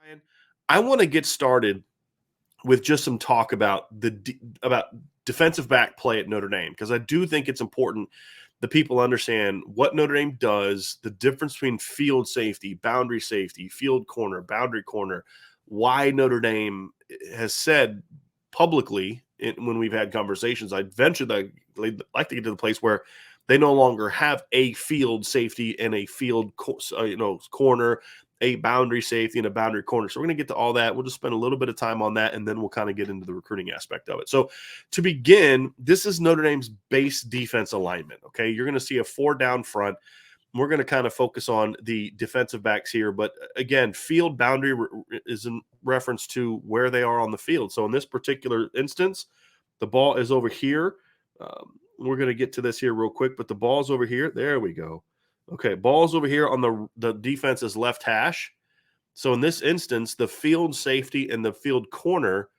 Ryan, I want to get started with just some talk about about defensive back play at Notre Dame because I do think it's important that people understand what Notre Dame does, the difference between field safety, field corner, boundary corner, why Notre Dame has said publicly when we've had conversations. I ventured that I'd like to get to the place where they no longer have a field safety and a field corner, a boundary safety and a boundary corner. So we're going to get to all that. We'll just spend a little bit of time on that, and then we'll kind of get into the recruiting aspect of it. So to begin, this is Notre Dame's base defense alignment. Okay, you're going to see a 4 down front. We're going to kind of focus on the defensive backs here, but again, field boundary is in reference to where they are on the field. So in this particular instance, the ball is over here. We're going to get to this here real quick, but the ball's over here. There we go. Okay, ball's over here on the defense's left hash. So in this instance, the field safety and the field corner,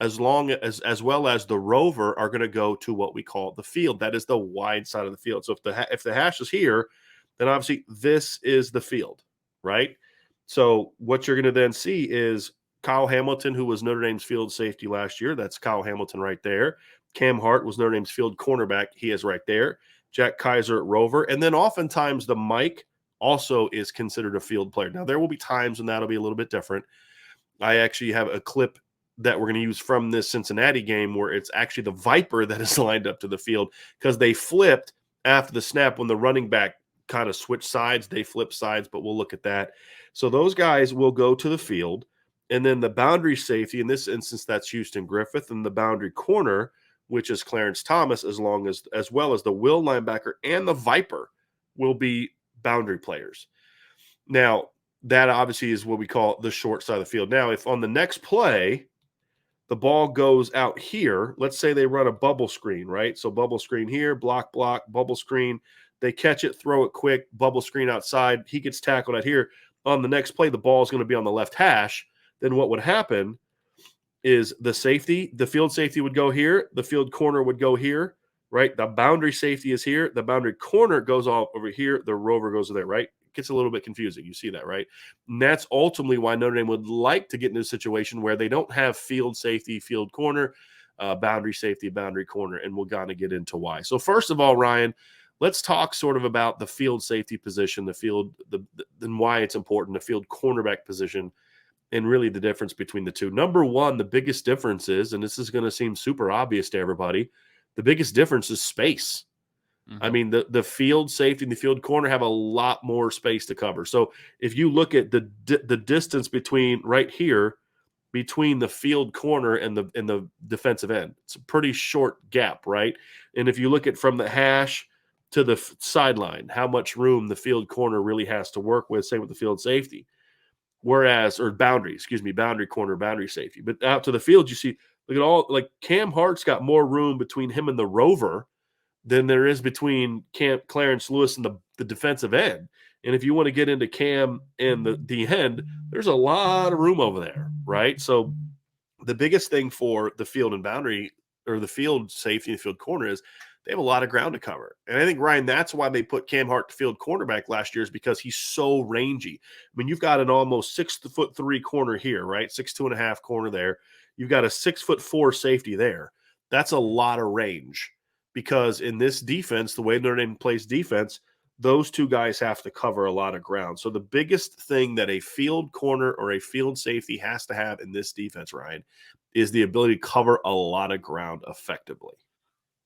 as well as the rover, are going to go to what we call the field. That is the wide side of the field. So if the hash is here, then obviously this is the field, right? So what you're going to then see is Kyle Hamilton, who was Notre Dame's field safety last year. That's Kyle Hamilton right there. Cam Hart was Notre Dame's field cornerback. He is right there. Jack Kaiser at rover. And then oftentimes the Mike also is considered a field player. Now, there will be times when that'll be a little bit different. I actually have a clip that we're going to use from this Cincinnati game where it's actually the Viper that is lined up to the field because they flipped after the snap when the running back kind of switched sides. They flipped sides, but we'll look at that. So those guys will go to the field. And then the boundary safety, in this instance, that's Houston Griffith, and the boundary corner, which is Clarence Thomas, as well as the will linebacker and the Viper will be boundary players. Now, that obviously is what we call the short side of the field. Now, if on the next play, the ball goes out here, let's say they run a bubble screen, right? So bubble screen here, block, bubble screen. They catch it, throw it quick, bubble screen outside. He gets tackled out here. On the next play, the ball is going to be on the left hash. Then what would happen is the field safety would go here, the field corner would go here, right? The boundary safety is here, the boundary corner goes off over here, the rover goes there, right? It gets a little bit confusing. You see that, right? And that's ultimately why Notre Dame would like to get into a situation where they don't have field safety, field corner, boundary safety, boundary corner, and we'll kind of get into why. So first of all, Ryan, let's talk sort of about the field safety position, and why it's important, the field cornerback position, and really the difference between the two. Number one, the biggest difference is, and this is going to seem super obvious to everybody, the biggest difference is space. Mm-hmm. I mean, the field safety and the field corner have a lot more space to cover. So if you look at the distance between right here, between the field corner and the defensive end, it's a pretty short gap, right? And if you look at from the hash to the sideline, how much room the field corner really has to work with, same with the field safety. Boundary corner, boundary safety. But out to the field, you see, look at Cam Hart's got more room between him and the rover than there is between Clarence Lewis and the defensive end. And if you want to get into Cam and the end, there's a lot of room over there, right? So the biggest thing for the field and boundary, or the field safety and field corner, is they have a lot of ground to cover. And I think, Ryan, that's why they put Cam Hart to field cornerback last year, is because he's so rangy. I mean, you've got an almost 6'3" corner here, right? 6'2.5" corner there. You've got a 6'4" safety there. That's a lot of range, because in this defense, the way Notre Dame plays defense, those two guys have to cover a lot of ground. So the biggest thing that a field corner or a field safety has to have in this defense, Ryan, is the ability to cover a lot of ground effectively.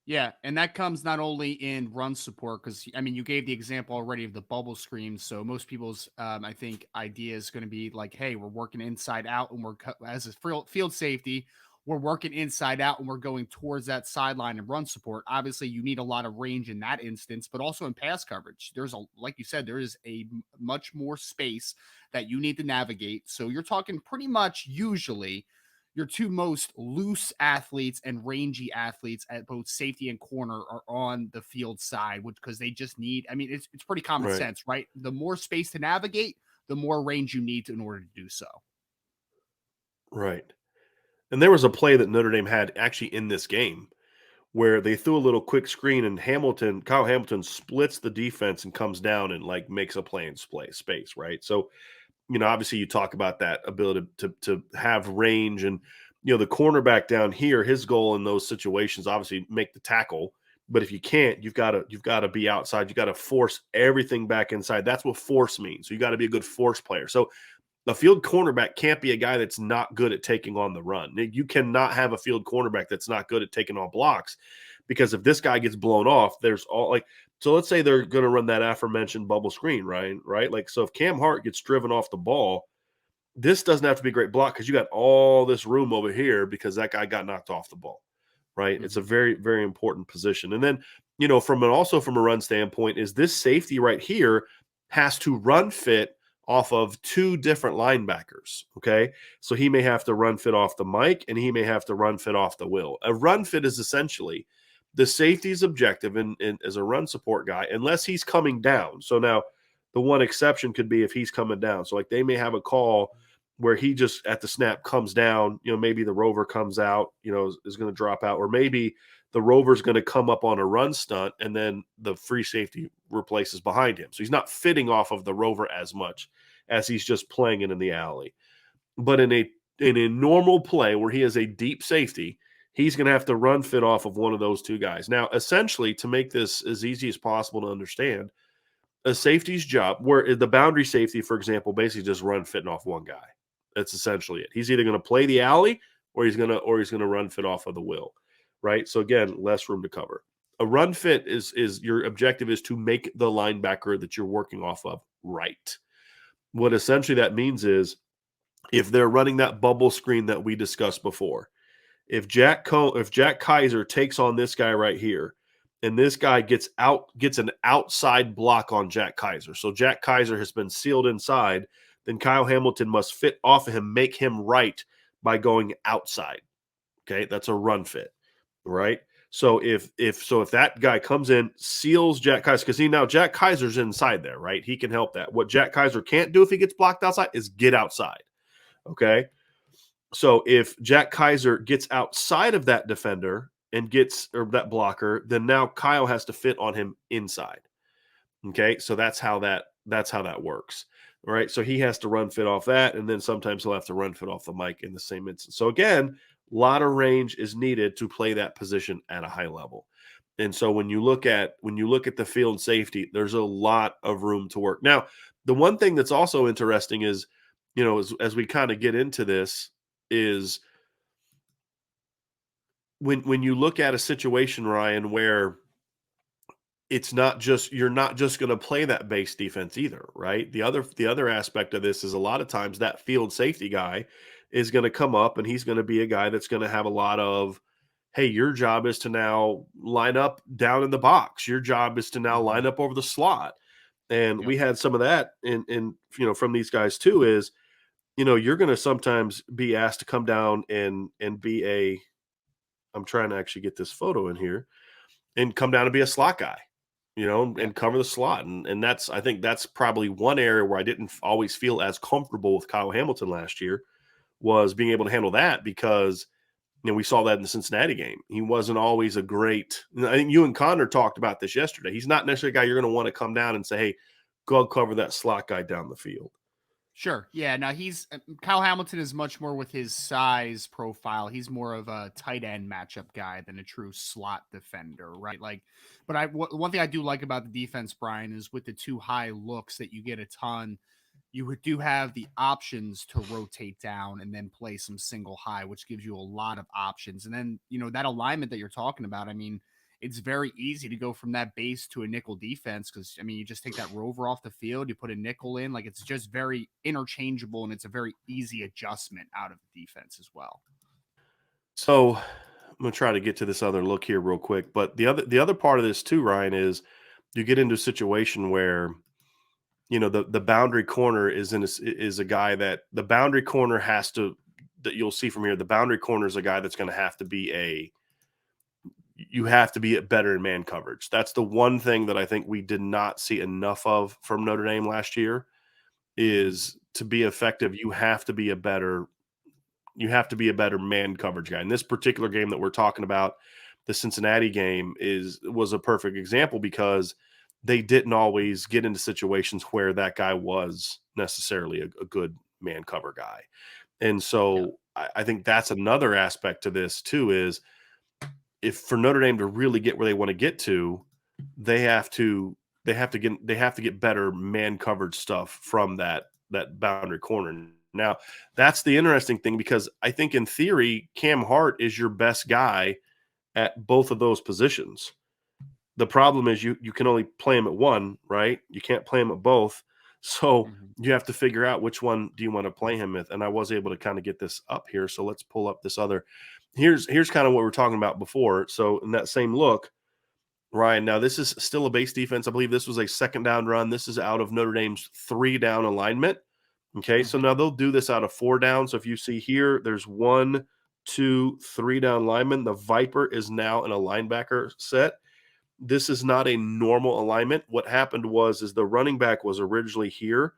Yeah, and that comes not only in run support, because, I mean, you gave the example already of the bubble screen. So most people's, I think, idea is going to be like, hey, we're working inside out, and as a field safety, we're working inside out, and we're going towards that sideline and run support. Obviously, you need a lot of range in that instance, but also in pass coverage. Like you said, there is a much more space that you need to navigate. So you're talking pretty much usually your two most loose athletes and rangy athletes at both safety and corner are on the field side, because they just need, I mean, it's pretty common sense, right? The more space to navigate, the more range you need in order to do so. Right. And there was a play that Notre Dame had actually in this game where they threw a little quick screen, and Kyle Hamilton splits the defense and comes down and makes a play in space, right? So obviously you talk about that ability to have range, and the cornerback down here, his goal in those situations obviously make the tackle. But if you can't, you've got to be outside. You got to force everything back inside. That's what force means. So you got to be a good force player. So a field cornerback can't be a guy that's not good at taking on the run. You cannot have a field cornerback that's not good at taking on blocks, because if this guy gets blown off, there's all like, so let's say they're going to run that aforementioned bubble screen, right? Right. Like, so if Cam Hart gets driven off the ball, this doesn't have to be a great block because you got all this room over here because that guy got knocked off the ball, right? It's a Mhm. very, very important position. And then, from a run standpoint, is this safety right here has to run fit off of two different linebackers. Okay. So he may have to run fit off the Mike and he may have to run fit off the Will. A run fit is essentially the safety's objective and as a run support guy, unless he's coming down. So now the one exception could be if he's coming down. So like they may have a call where he just at the snap comes down, maybe the rover comes out, is going to drop out, or maybe the rover's going to come up on a run stunt and then the free safety replaces behind him. So he's not fitting off of the rover as much as he's just playing it in the alley. But in a normal play where he is a deep safety, he's going to have to run fit off of one of those two guys. Now, essentially, to make this as easy as possible to understand, a safety's job, where the boundary safety, for example, basically just run fitting off one guy. That's essentially it. He's either going to play the alley or he's gonna run fit off of the will, right? So again, less room to cover. A run fit is your objective is to make the linebacker that you're working off of right. What essentially that means is if they're running that bubble screen that we discussed before, if Jack Kaiser takes on this guy right here, and this guy gets an outside block on Jack Kaiser, so Jack Kaiser has been sealed inside, then Kyle Hamilton must fit off of him, make him right by going outside. Okay, that's a run fit, right? So if that guy comes in, seals Jack Kaiser, because now Jack Kaiser's inside there, right? He can help that. What Jack Kaiser can't do if he gets blocked outside is get outside. Okay. So if Jack Kaiser gets outside of that defender and gets or that blocker, then now Kyle has to fit on him inside. Okay, so that's how that works. All right, so he has to run fit off that, and then sometimes he'll have to run fit off the Mike in the same instance. So again, a lot of range is needed to play that position at a high level. And so when you look at the field safety, there's a lot of room to work. Now, the one thing that's also interesting is, as we kind of get into this, is when you look at a situation, Ryan, where it's not just you're not just going to play that base defense either, right? The other aspect of this is a lot of times that field safety guy is going to come up and he's going to be a guy that's going to have a lot of, hey, your job is to now line up down in the box. Your job is to now Mhm. line up over the slot. And Yep. we had some of that in from these guys too, is you're going to sometimes be asked to come down and be a, I'm trying to actually get this photo in here, and come down and be a slot guy, Yep. and cover the slot. And that's, I think that's probably one area where I didn't always feel as comfortable with Kyle Hamilton last year, was being able to handle that, because we saw that in the Cincinnati game. He wasn't always a great. I think you and Connor talked about this yesterday. He's not necessarily a guy you're going to want to come down and say, hey, go cover that slot guy down the field. Sure. Yeah. Now Kyle Hamilton is much more with his size profile. He's more of a tight end matchup guy than a true slot defender, right? Like, but one thing I do like about the defense, Brian, is with the two high looks that you get a ton. Do have the options to rotate down and then play some single high, which gives you a lot of options. And then, that alignment that you're talking about, I mean, it's very easy to go from that base to a nickel defense because, I mean, you just take that rover off the field, you put a nickel in, like it's just very interchangeable and it's a very easy adjustment out of the defense as well. So I'm going to try to get to this other look here real quick. But the other part of this too, Ryan, is you get into a situation where the boundary corner is a guy that the boundary corner has to, that you'll see from here, the boundary corner is a guy that's going to have to be you have to be better in man coverage. That's the one thing that I think we did not see enough of from Notre Dame last year, Mhm. is to be effective you have to be a better man coverage guy. In this particular game that we're talking about, the Cincinnati game was a perfect example, because they didn't always get into situations where that guy was necessarily a good man cover guy. And Yeah. so I think that's another aspect to this too is if for Notre Dame to really get where they want to get to, they have to they have to get better man covered stuff from that boundary corner. Now, that's the interesting thing because I think in theory, Cam Hart is your best guy at both of those positions. The problem is you can only play him at one, right? You can't play him at both. So Mhm. you have to figure out which one do you want to play him with. And I was able to kind of get this up here. So let's pull up this other. Here's kind of what we are talking about before. So in that same look, Ryan, now this is still a base defense. I believe this was a second down run. This is out of Notre Dame's 3 down alignment. Okay, so Mhm. now they'll do this out of 4 down. So if you see here, there's 1, 2, 3 down linemen. The Viper is now in a linebacker set. This is not a normal alignment. What happened was is the running back was originally here,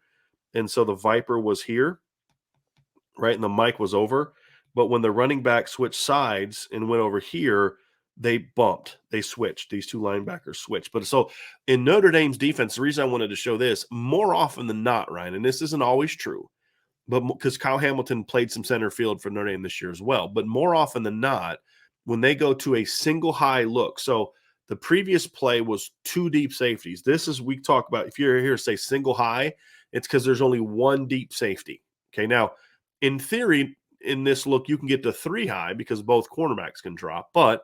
and so the Viper was here, right? And the mic was over. But when the running back switched sides and went over here, they bumped. They switched. These two linebackers switched. But so in Notre Dame's defense, the reason I wanted to show this more often than not, Ryan, and this isn't always true, but because Kyle Hamilton played some center field for Notre Dame this year as well. But more often than not, when they go to a single high look, so the previous play was 2 deep safeties. This is we talk about if you're here to say single high, it's because there's only 1 deep safety. Okay, now in theory, in this look, you can get to 3 high because both cornerbacks can drop, but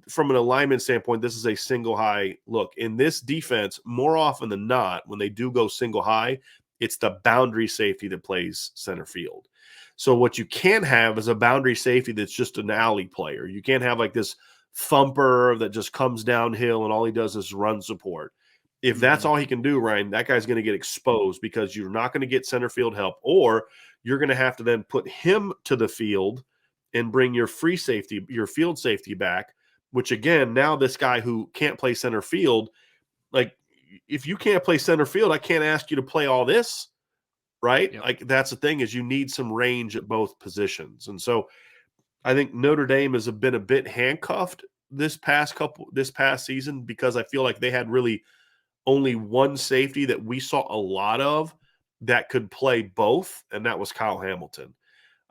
from an alignment standpoint, this is a single high look. In this defense, more often than not, when they do go single high, it's the boundary safety that plays center field. So what you can't have is a boundary safety that's just an alley player. You can't have like this thumper that just comes downhill and all he does is run support. If that's Mhm. all he can do, Ryan, that guy's going to get exposed because you're not going to get center field help, or you're going to have to then put him to the field and bring your free safety, your field safety back, which again, now this guy who can't play center field, like if you can't play center field, I can't ask you to play all this, right? Yep. Like that's the thing is you need some range at both positions. And so I think Notre Dame has been a bit handcuffed this past season because I feel like they had really only one safety that we saw a lot of that could play both, and that was Kyle Hamilton.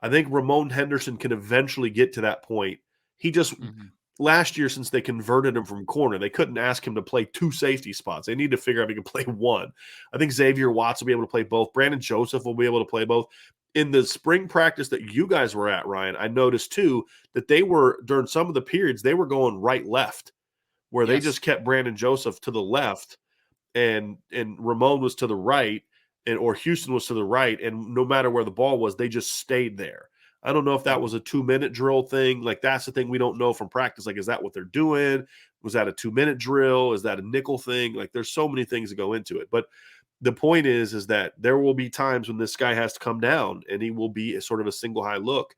I think Ramon Henderson can eventually get to that point. He just Mhm. last year, since they converted him from corner, they couldn't ask him to play 2 safety spots. They need to figure out if he can play one. I think Xavier Watts will be able to play both. Brandon Joseph will be able to play both. In the spring practice that you guys were at, Ryan, I noticed too that they were during some of the periods they were going right left, where they Yes. just kept Brandon Joseph to the left and Ramon was to the right, and or Houston was to the right, and no matter where the ball was, they just stayed there. I don't know if that Mhm. was a 2 minute drill thing. Like that's the thing we don't know from practice. Like, is that what they're doing? Was that a 2 minute drill? Is that a nickel thing? Like, there's so many things that go into it. But the point is that there will be times when this guy has to come down, and he will be a sort of a single high look,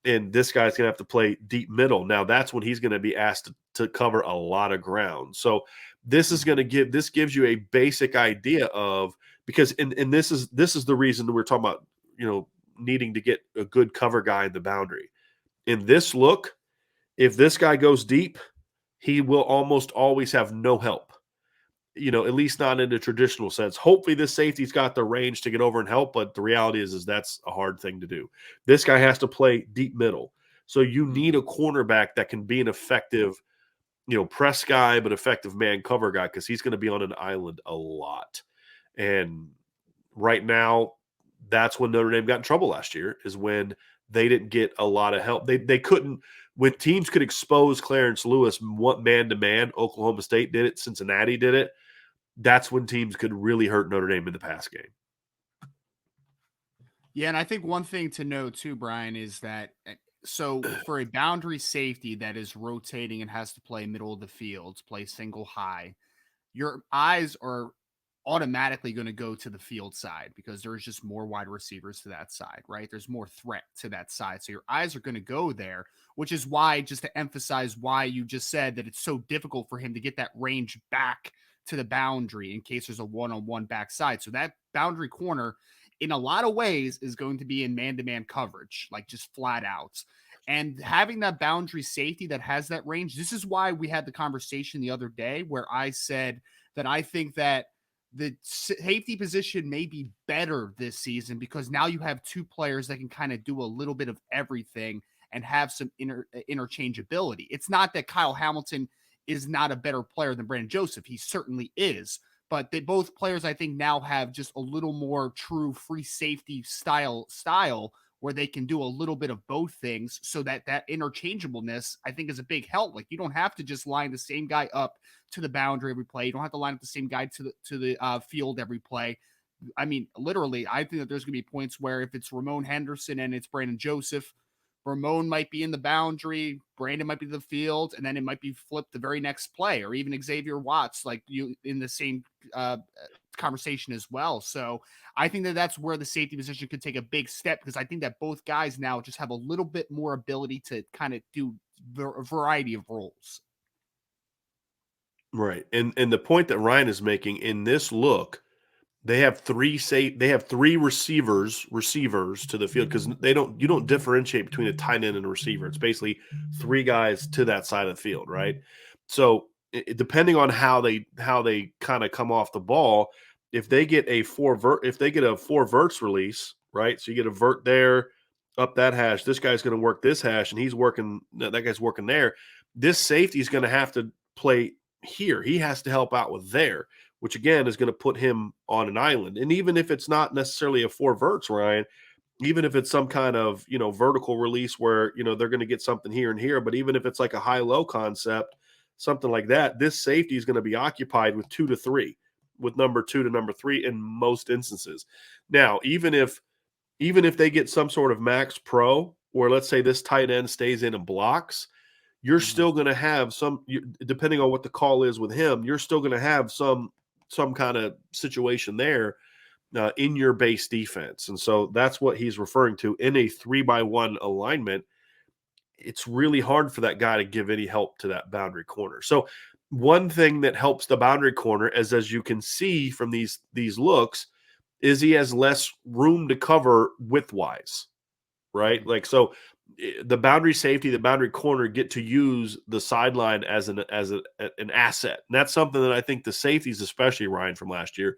and this guy's going to have to play deep middle. Now that's when he's going to be asked to cover a lot of ground. So Mhm. this gives you a basic idea of because and this is the reason that we're talking about needing to get a good cover guy in the boundary. In this look, if this guy goes deep, he will almost always have no help, at least not in the traditional sense. Hopefully, this safety's got the range to get over and help, but the reality is that's a hard thing to do. This guy has to play deep middle. So you need Mhm. a cornerback that can be an effective, press guy, but effective man cover guy because he's going to be on an island a lot. And right now, that's when Notre Dame got in trouble last year, is when they didn't get a lot of help. They couldn't when teams could expose Clarence Lewis man to man. Oklahoma State did it, Cincinnati did it. That's when teams could really hurt Notre Dame in the pass game. Yeah, and I think one thing to know too, Brian, is that so for a boundary safety that is rotating and has to play middle of the field, play single high, your eyes are automatically going to go to the field side because there's just more wide receivers to that side, right? There's more threat to that side. So your eyes are going to go there, which is why, just to emphasize why you just said that it's so difficult for him to get that range back to the boundary in case there's a one-on-one backside. So that boundary corner, in a lot of ways, is going to be in man-to-man coverage, like just flat out. And having that boundary safety that has that range, this is why we had the conversation the other day where I said that I think that the safety position may be better this season because now you have two players that can kind of do a little bit of everything and have some interchangeability. It's not that Kyle Hamilton is not a better player than Brandon Joseph. He certainly is. But they both players, I think, now have just a little more true free safety style where they can do a little bit of both things, so that interchangeableness, I think, is a big help. Like, you don't have to just line the same guy up to the boundary every play. You don't have to line up the same guy to the field every play. I mean, literally, I think that there's going to be points where if it's Ramon Henderson and it's Brandon Joseph, Ramon might be in the boundary, Brandon might be the field, and then it might be flipped the very next play, or even Xavier Watts, like you in the same uh, conversation as well. So I think that that's where the safety position could take a big step because I think that both guys now just have a little bit more ability to kind of do a variety of roles. Right. And the point that Ryan is making in this look, they have three receivers to the field because you don't differentiate between a tight end and a receiver. It's basically three guys to that side of the field, right? So depending on how they kind of come off the ball, if they get a four verts release, right? So you get a vert there, up that hash. This guy's going to work this hash, and that guy's working there. This safety is going to have to play here. He has to help out with there, which again is going to put him on an island. And even if it's not necessarily a four verts, Ryan, even if it's some kind of, vertical release where, they're going to get something here and here, but even if it's like a high-low concept, something like that, this safety is going to be occupied with 2 to 3, with number 2 to number 3 in most instances. Now, even if they get some sort of max pro, or let's say this tight end stays in and blocks, you're still going to have depending on what the call is with him, you're still going to have some kind of situation there in your base defense. And so that's what he's referring to in a 3-by-1 alignment. It's really hard for that guy to give any help to that boundary corner. So one thing that helps the boundary corner is, as you can see from these looks, is he has less room to cover width-wise, right? Like, so the boundary safety, the boundary corner get to use the sideline as an asset. And that's something that I think the safeties, especially Ryan from last year,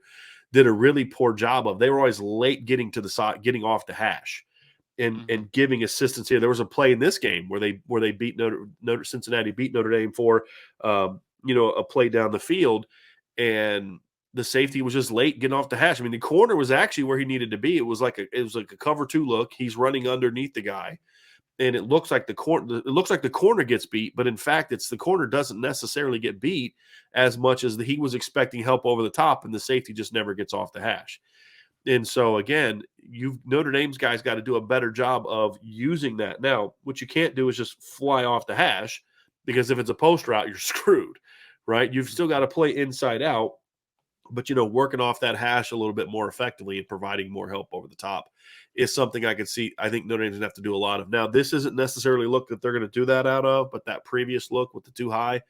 did a really poor job of. They were always late getting to the side, getting off the hash and giving assistance here. There was a play in this game where they beat Cincinnati beat Notre Dame for a play down the field, and the safety was just late getting off the hash. I mean, the corner was actually where he needed to be. It was like a cover 2 look. He's running underneath the guy, and it looks like the corner gets beat, but in fact, it's the corner doesn't necessarily get beat as much as he was expecting help over the top, and the safety just never gets off the hash. And so again, Notre Dame's guys got to do a better job of using that. Now, what you can't do is just fly off the hash, because if it's a post route, you're screwed, right? You've still got to play inside out, but working off that hash a little bit more effectively and providing more help over the top is something I could see. I think Notre Dame's gonna have to do a lot of. Now, this isn't necessarily a look that they're going to do that out of, but that previous look with the too high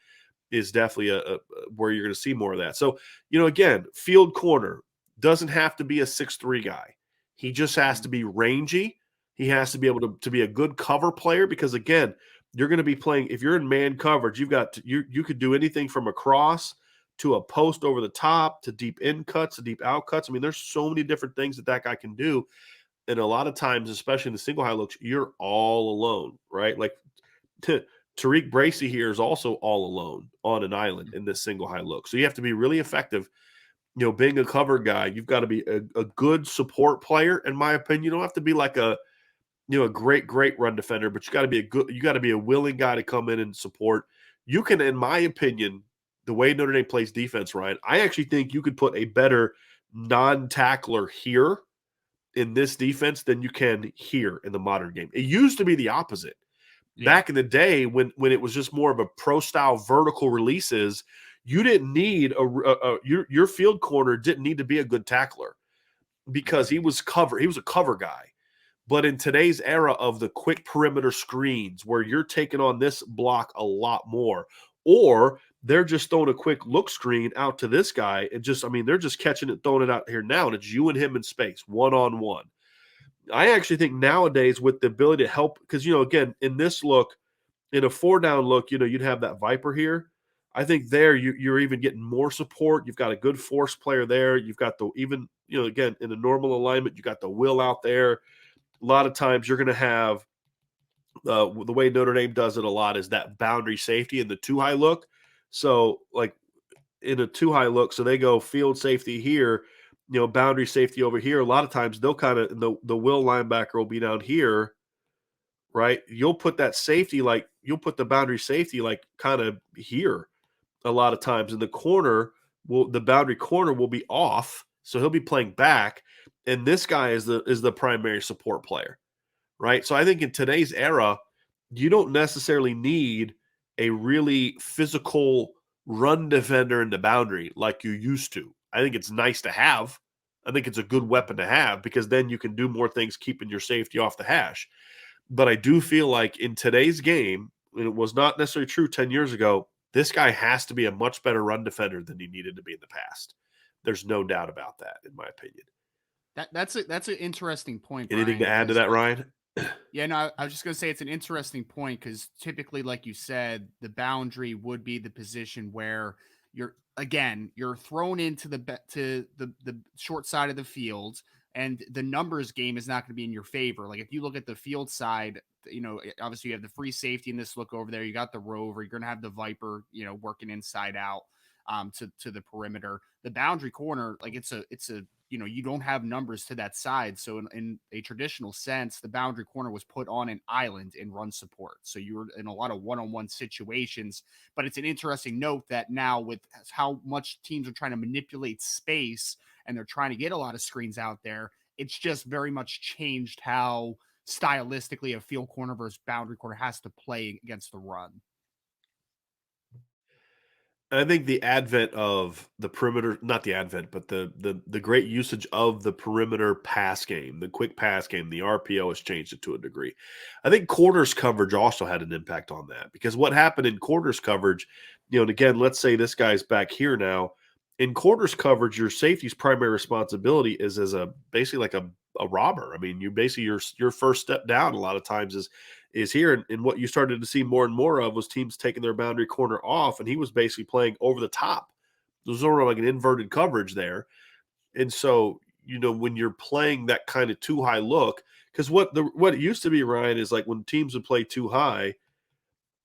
is definitely a where you're going to see more of that. So, again, field corner doesn't have to be a 6'3" guy. He just has to be rangy. He has to be able to be a good cover player, because again, you're going to be playing, if you're in man coverage, you could do anything from a cross to a post over the top to deep in cuts to deep out cuts. I mean, there's so many different things that guy can do. And a lot of times, especially in the single high looks, you're all alone, right? Like Tariq Bracy here is also all alone on an island in this single high look. So you have to be really effective. Being a cover guy, you've got to be a good support player, in my opinion. You don't have to be like a great run defender, but you got to be a willing guy to come in and support. You can, in my opinion, the way Notre Dame plays defense, Ryan, I actually think you could put a better non-tackler here in this defense than you can here in the modern game. It used to be the opposite. Yeah. Back in the day when it was just more of a pro-style vertical releases, you didn't need your field corner didn't need to be a good tackler, because he was a cover guy. But in today's era of the quick perimeter screens, where you're taking on this block a lot more, or they're just throwing a quick look screen out to this guy, and they're just catching it, throwing it out here now, and it's you and him in space, one-on-one. I actually think nowadays, with the ability to help, because, again, in this look, in a 4-down look, you'd have that Viper here. I think there you're even getting more support. You've got a good force player there. You've got the even again in a normal alignment, you got the will out there. A lot of times you're going to have the way Notre Dame does it a lot is that boundary safety in the two high look. So like in a two high look, so they go field safety here, boundary safety over here. A lot of times they'll kind of the will linebacker will be down here, right? You'll put that safety like you'll put the boundary safety like kind of here a lot of times in the corner will the boundary corner will be off, so he'll be playing back, and this guy is the primary support player, right? So I think in today's era, you don't necessarily need a really physical run defender in the boundary like you used to. I think it's nice to have. I think it's a good weapon to have because then you can do more things keeping your safety off the hash. But I do feel like in today's game, and it was not necessarily true 10 years ago, this guy has to be a much better run defender than he needed to be in the past. There's no doubt about that, in my opinion. That's an interesting point, Anything to Brian, add to because that, Ryan? yeah, no, I was just gonna say it's an interesting point because typically, like you said, the boundary would be the position where you're thrown into the short side of the field, and the numbers game is not going to be in your favor. Like if you look at the field side, obviously you have the free safety in this look over there. You got the rover. You're gonna have the viper, working inside out to the perimeter. The boundary corner, like it's a you don't have numbers to that side. So in a traditional sense, the boundary corner was put on an island in run support. So you were in a lot of one-on-one situations. But it's an interesting note that now with how much teams are trying to manipulate space and they're trying to get a lot of screens out there, it's just very much changed how stylistically a field corner versus boundary corner has to play against the run. I think the advent of the perimeter, not the advent, but the great usage of the perimeter pass game, the quick pass game, the RPO has changed it to a degree. I think quarters coverage also had an impact on that because what happened in quarters coverage, and again, let's say this guy's back here now. In quarters coverage, your safety's primary responsibility is as a basically like a robber. I mean, you basically your first step down a lot of times is here. And what you started to see more and more of was teams taking their boundary corner off, and he was basically playing over the top. There's sort of like an inverted coverage there. And so, when you're playing that kind of too high look, because what it used to be, Ryan, is like when teams would play too high,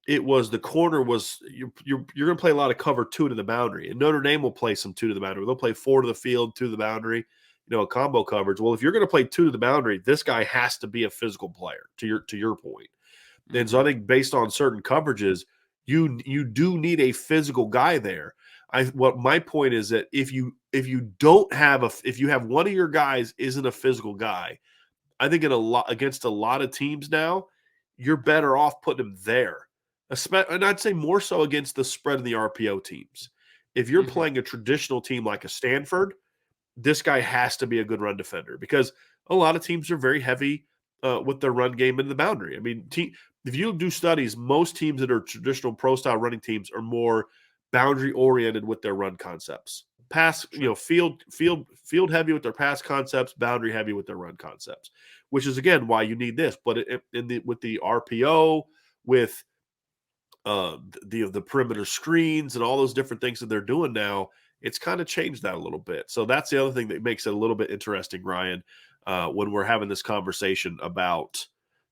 it was the corner was you're going to play a lot of cover two to the boundary, and Notre Dame will play some two to the boundary. They'll play four to the field, two to the boundary, a combo coverage. Well, if you're going to play two to the boundary, this guy has to be a physical player. To your point. And so Mm-hmm. I think based on certain coverages, you do need a physical guy there. What my point is that if you don't have if you have one of your guys isn't a physical guy, I think in a lot against a lot of teams now, you're better off putting him there. And I'd say more so against the spread of the RPO teams. If you're Mm-hmm. playing a traditional team like a Stanford, this guy has to be a good run defender because a lot of teams are very heavy with their run game in the boundary. I mean, if you do studies, most teams that are traditional pro style running teams are more boundary oriented with their run concepts. Pass, Sure. field heavy with their pass concepts, boundary heavy with their run concepts, which is again why you need this. But with the RPO, with the perimeter screens and all those different things that they're doing now, it's kind of changed that a little bit. So that's the other thing that makes it a little bit interesting, Ryan, when we're having this conversation about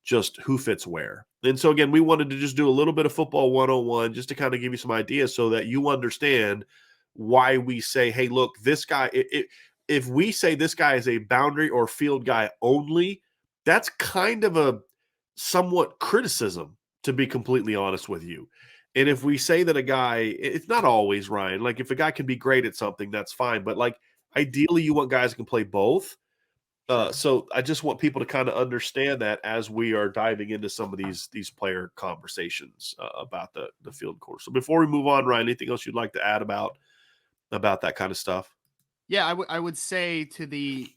just who fits where. And so again, we wanted to just do a little bit of football 101 just to kind of give you some ideas so that you understand why we say, hey, look, this guy, if we say this guy is a boundary or field guy only, that's kind of a somewhat criticism, to be completely honest with you. And if we say that a guy, it's not always, Ryan. Like if a guy can be great at something, that's fine. But like ideally, you want guys who can play both. Sure. So I just want people to kind of understand that as we are diving into some of these player conversations about the field course. So before we move on, Ryan, anything else you'd like to add about that kind of stuff? Yeah, I would say to the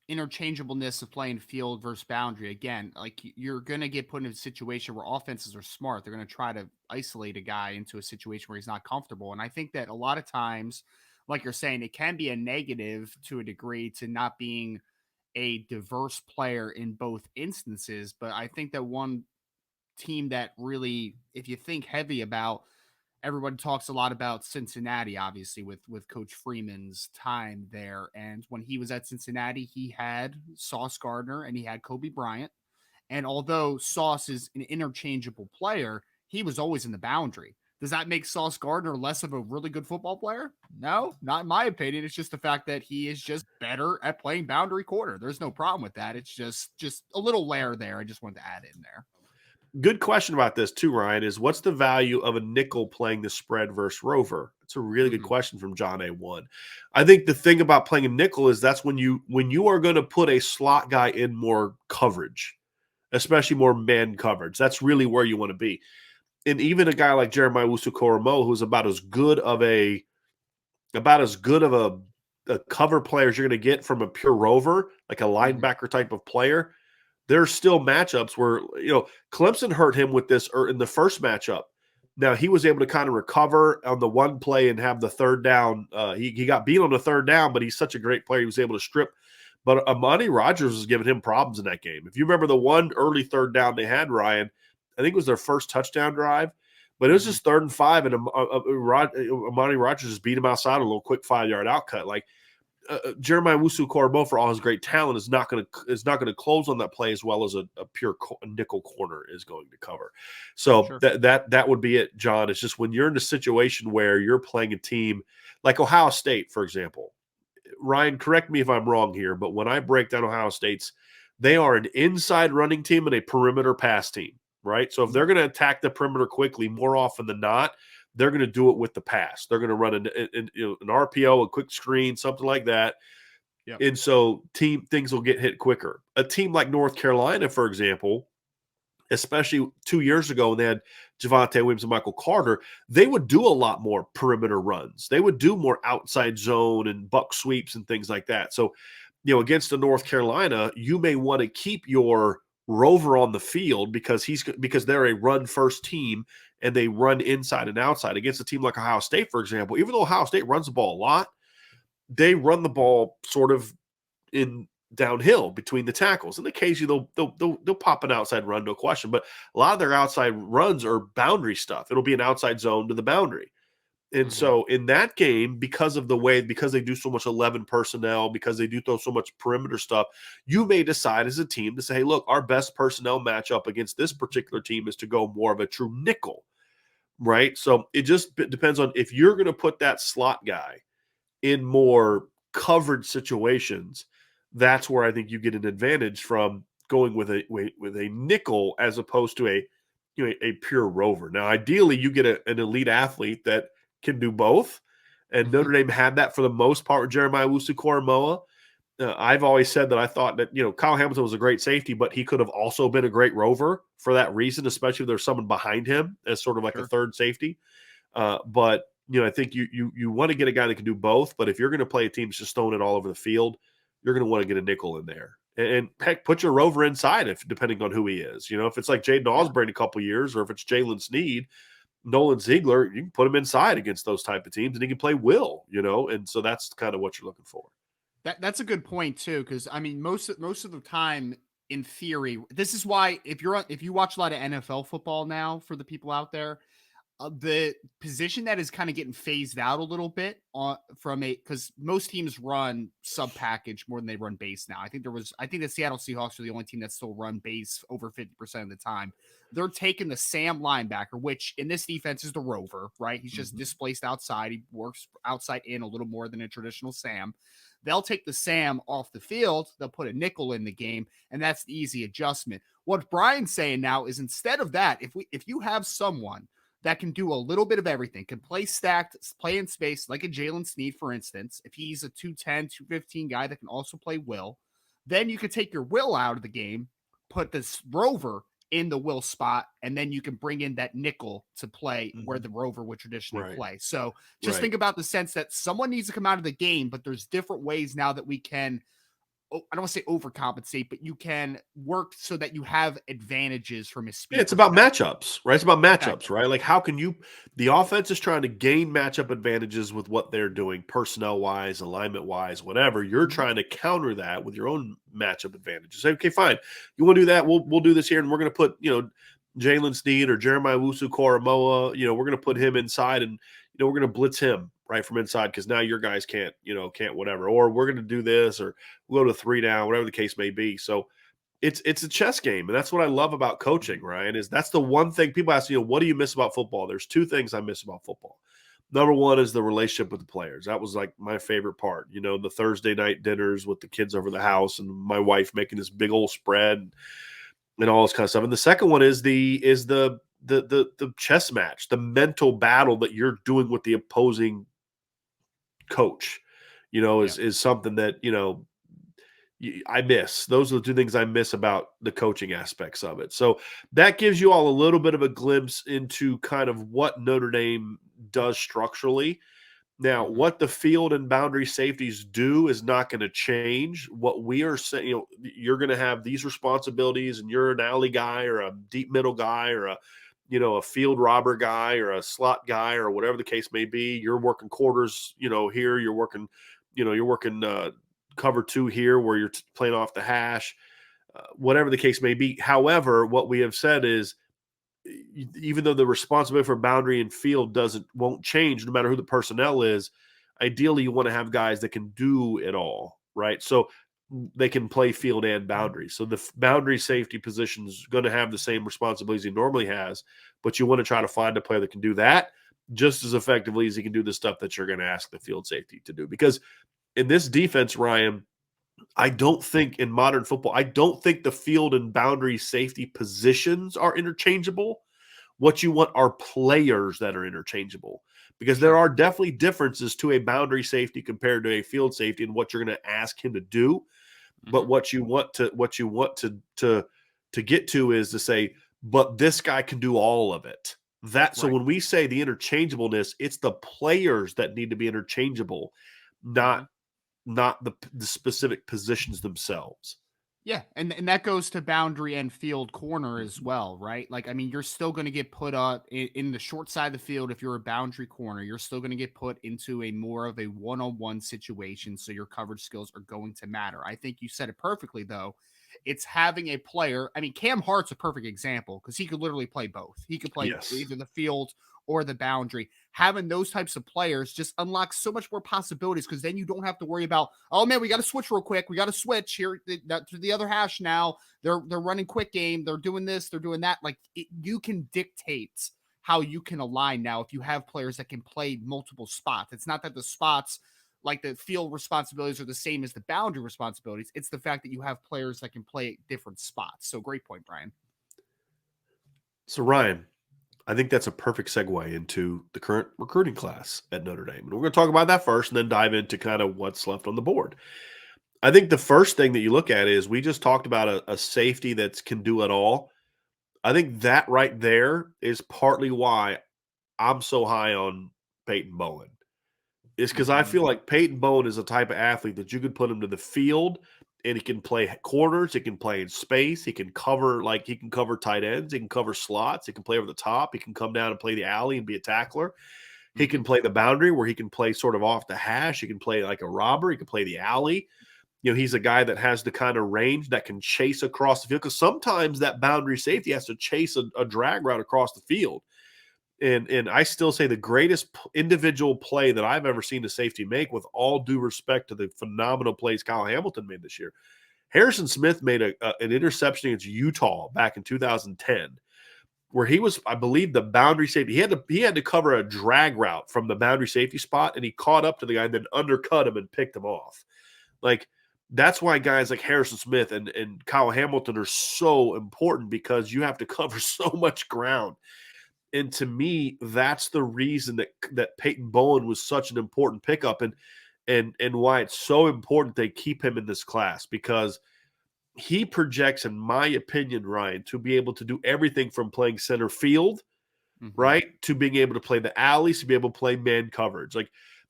interchangeableness of playing field versus boundary again, like you're gonna get put in a situation where offenses are smart. They're gonna try to isolate a guy into a situation where he's not comfortable. And I think that a lot of times, like you're saying, it can be a negative to a degree to not being a diverse player in both instances. But I think that one team that really, if you think heavy about everyone talks a lot about Cincinnati, obviously, with Coach Freeman's time there. And when he was at Cincinnati, he had Sauce Gardner and he had Kobe Bryant. And although Sauce is an interchangeable player, he was always in the boundary. Does that make Sauce Gardner less of a really good football player? No, not in my opinion. It's just the fact that he is just better at playing boundary corner. There's no problem with that. It's just a little layer there. I just wanted to add in there. Good question about this too, Ryan, is what's the value of a nickel playing the spread versus rover? It's a really good question from John A1. I think the thing about playing a nickel is that's when you are going to put a slot guy in more coverage, especially more man coverage. That's really where you want to be. And even a guy like Jeremiah Wusu-Koromo, who's about as good of a cover player as you're going to get from a pure rover, like a linebacker type of player, there's still matchups where, Clemson hurt him with this in the first matchup. Now, he was able to kind of recover on the one play and have the third down. He got beat on the third down, but he's such a great player. He was able to strip. But Amani Rogers was giving him problems in that game. If you remember the one early third down they had, Ryan, I think it was their first touchdown drive, but it was just 3rd and 5, and Amani Rogers just beat him outside a little quick 5-yard outcut. Like, Jeremiah Wusu-Koromo, for all his great talent, is not going to close on that play as well as a pure nickel corner is going to cover. So Sure. that would be it, John. It's just when you're in a situation where you're playing a team like Ohio State, for example. Ryan, correct me if I'm wrong here, but when I break down Ohio State's, they are an inside running team and a perimeter pass team, right? So if they're going to attack the perimeter quickly, more often than not, they're going to do it with the pass. They're going to run an RPO, a quick screen, something like that. Yep. And so things will get hit quicker. A team like North Carolina, for example, especially 2 years ago when they had Javonte Williams and Michael Carter, they would do a lot more perimeter runs. They would do more outside zone and buck sweeps and things like that. So, against the North Carolina, you may want to keep your rover on the field because they're a run first team and they run inside and outside. Against a team like Ohio State, for example, even though Ohio State runs the ball a lot, they run the ball sort of in downhill between the tackles. And occasionally they'll pop an outside run, no question. But a lot of their outside runs are boundary stuff. It'll be an outside zone to the boundary. And so in that game, because they do so much 11 personnel, because they do throw so much perimeter stuff, you may decide as a team to say, hey, look, our best personnel matchup against this particular team is to go more of a true nickel, right? So it just depends on if you're going to put that slot guy in more covered situations, that's where I think you get an advantage from going with a nickel as opposed to a pure rover. Now, ideally, you get an elite athlete that can do both, and Notre Dame had that for the most part with Jeremiah Wusu-Koromoa. I've always said that I thought that Kyle Hamilton was a great safety, but he could have also been a great rover for that reason, especially if there's someone behind him as sort of like a third safety. But I think you want to get a guy that can do both. But if you're going to play a team that's just throwing it all over the field, you're going to want to get a nickel in there. And heck, put your rover inside depending on who he is. If it's like Jaden Osborne a couple years, or if it's Jalen Sneed, Nolan Ziegler, you can put him inside against those type of teams, and he can play will. And so that's kind of what you're looking for. That's a good point too, because I mean, most of the time, in theory, this is why if you watch a lot of NFL football now, for the people out there, the position that is kind of getting phased out a little bit because most teams run sub package more than they run base now. I think the Seattle Seahawks are the only team that still run base over 50% of the time. They're taking the Sam linebacker, which in this defense is the rover, right? He's just displaced outside. He works outside in a little more than a traditional Sam. They'll take the Sam off the field. They'll put a nickel in the game, and that's the easy adjustment. What Brian's saying now is instead of that, if you have someone that can do a little bit of everything, can play stacked, play in space, like a Jalen Sneed, for instance, if he's a 210, 215 guy that can also play will, then you could take your will out of the game, put this rover in the will spot, and then you can bring in that nickel to play where the rover would traditionally play. So just think about the sense that someone needs to come out of the game, but there's different ways now that we can, I don't want to say overcompensate, but you can work so that you have advantages from his speed. Yeah, it's about matchups, right? It's about matchups, right? Like how can the offense is trying to gain matchup advantages with what they're doing, personnel wise, alignment wise, whatever. You're trying to counter that with your own matchup advantages. Say, okay, fine. You want to do that? We'll do this here. And we're going to put, Jalen Sneed or Jeremiah Wusu-Koramoah, we're going to put him inside and, we're going to blitz him right from inside because now your guys can't whatever. Or we're going to do this or we'll go to 3 down, whatever the case may be. So it's a chess game. And that's what I love about coaching, Ryan, is that's the one thing people ask, what do you miss about football? There's 2 things I miss about football. Number one is the relationship with the players. That was like my favorite part, the Thursday night dinners with the kids over the house and my wife making this big old spread and all this kind of stuff. And the second one is the chess match, the mental battle that you're doing with the opposing coach, is something that, I miss. Those are the 2 things I miss about the coaching aspects of it. So that gives you all a little bit of a glimpse into kind of what Notre Dame does structurally. Now, what the field and boundary safeties do is not going to change. What we are saying, you're going to have these responsibilities, and you're an alley guy or a deep middle guy or a field robber guy or a slot guy or whatever the case may be. You're working quarters, here. You're working cover 2 here where you're playing off the hash, whatever the case may be. However, what we have said is, even though the responsibility for boundary and field won't change no matter who the personnel is, ideally you want to have guys that can do it all, right? So they can play field and boundary. So the boundary safety position is going to have the same responsibilities he normally has, but you want to try to find a player that can do that just as effectively as he can do the stuff that you're going to ask the field safety to do. Because in this defense, Ryan, I don't think in modern football, I don't think the field and boundary safety positions are interchangeable. What you want are players that are interchangeable, because there are definitely differences to a boundary safety compared to a field safety and what you're going to ask him to do. But what you want to get to is to say, but this guy can do all of it. So when we say the interchangeableness, it's the players that need to be interchangeable, not the specific positions themselves. Yeah, and that goes to boundary and field corner as well, right? Like, I mean, you're still going to get put up in the short side of the field if you're a boundary corner. You're still going to get put into a more of a one-on-one situation, so your coverage skills are going to matter. I think you said it perfectly, though. It's having a player. I mean, Cam Hart's a perfect example because he could literally play both. He could play either the field or the boundary. Having those types of players just unlocks so much more possibilities, because then you don't have to worry about, oh man, we got to switch real quick. We got to switch here to the other hash now. They're running quick game. They're doing this. They're doing that. Like, you can dictate how you can align now if you have players that can play multiple spots. It's not that the spots, like the field responsibilities, are the same as the boundary responsibilities. It's the fact that you have players that can play at different spots. So great point, Brian. So Ryan, I think that's a perfect segue into the current recruiting class at Notre Dame. And we're going to talk about that first and then dive into kind of what's left on the board. I think the first thing that you look at is, we just talked about a safety that can do it all. I think that right there is partly why I'm so high on Peyton Bowen. Is because I feel like Peyton Bowen is a type of athlete that you could put him to the field and he can play corners, he can play in space, he can cover tight ends, he can cover slots, he can play over the top, he can come down and play the alley and be a tackler. He can play the boundary where he can play sort of off the hash, he can play like a robber, he can play the alley. He's a guy that has the kind of range that can chase across the field, because sometimes that boundary safety has to chase a drag route across the field. And I still say the greatest individual play that I've ever seen a safety make, with all due respect to the phenomenal plays Kyle Hamilton made this year, Harrison Smith made an interception against Utah back in 2010, where he was, I believe, the boundary safety. He had to cover a drag route from the boundary safety spot, and he caught up to the guy and then undercut him and picked him off. Like, that's why guys like Harrison Smith and Kyle Hamilton are so important, because you have to cover so much ground. And to me, that's the reason that Peyton Bowen was such an important pickup, and why it's so important they keep him in this class, because he projects, in my opinion, Ryan, to be able to do everything from playing center field, right, to being able to play the alleys, to be able to play man coverage. Like,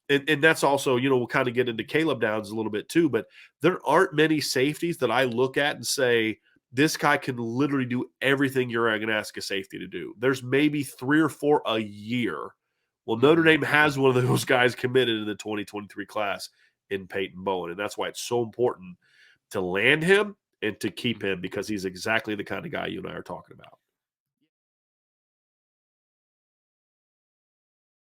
and that's also, we'll kind of get into Caleb Downs a little bit too, but there aren't many safeties that I look at and say, this guy can literally do everything you're going to ask a safety to do. There's maybe 3 or 4 a year. Well, Notre Dame has one of those guys committed in the 2023 class in Peyton Bowen, and that's why it's so important to land him and to keep him, because he's exactly the kind of guy you and I are talking about.